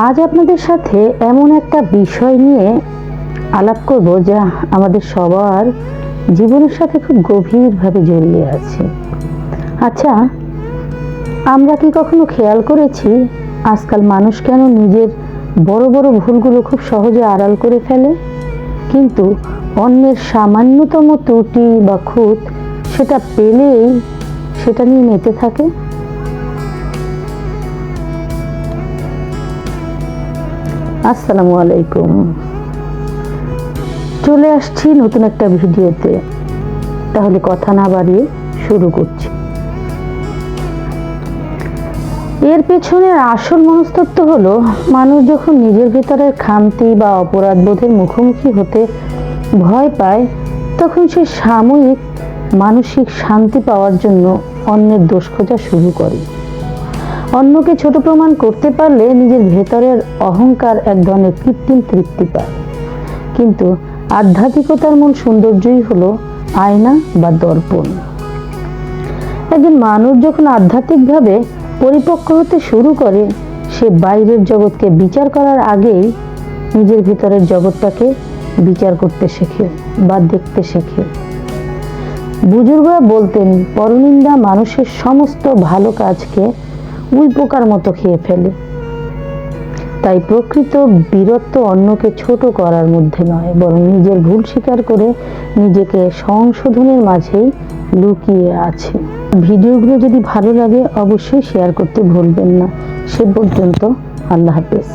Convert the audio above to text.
আজ আপনাদের সাথে এমন একটা বিষয় নিয়ে আলাপ করব যা আমাদের সবার জীবনের সাথে খুব গভীরভাবে জড়িয়ে আছে। আচ্ছা, আমরা কি কখনো খেয়াল করেছি আজকাল মানুষ কেন নিজের বড় বড় ভুলগুলো খুব সহজে আড়াল করে ফেলে, কিন্তু অন্যের সামান্যতম ত্রুটি বা খুঁত সেটা পেলেই সেটা নিয়ে মেতে থাকে? আসসালামু আলাইকুম, চলে আসছি নতুন একটা ভিডিওতে। তাহলে কথা না বাড়িয়ে শুরু করছি। এর পেছনের আসল মনস্তত্ত্ব হলো, মানুষ যখন নিজের ভেতরের খামতি বা অপরাধ বোধের মুখোমুখি হতে ভয় পায়, তখন সে সাময়িক মানসিক শান্তি পাওয়ার জন্য অন্যের দোষ খোঁজা শুরু করে। অন্যকে ছোট প্রমাণ করতে পারলে নিজের ভেতরের অহংকার এক ধরনের কৃত্রিম তৃপ্তি পায়। কিন্তু আধ্যাত্মিকতার মূল সৌন্দর্যই হলো আয়না বা দর্পণ। একজন মানুষ যখন আধ্যাত্মিকভাবে পরিপক্ক হতে শুরু করে, সে বাইরের জগৎকে বিচার করার আগেই নিজের ভিতরের জগৎটাকে বিচার করতে শেখে বা দেখতে শেখে। বুজুর্গরা বলতেন, পরনিন্দা মানুষের সমস্ত ভালো কাজকে উইপোকার মতো খেয়ে ফেলে। তাই প্রকৃত বীরত্ব অন্যকে ছোট করার মধ্যে নয়, বরং নিজের ভুল স্বীকার করে নিজেকে সংশোধনের মাঝেই লুকিয়ে আছে। ভিডিওগুলো যদি ভালো লাগে অবশ্যই শেয়ার করতে ভুলবেন না। সে পর্যন্ত আল্লাহ হাফেজ।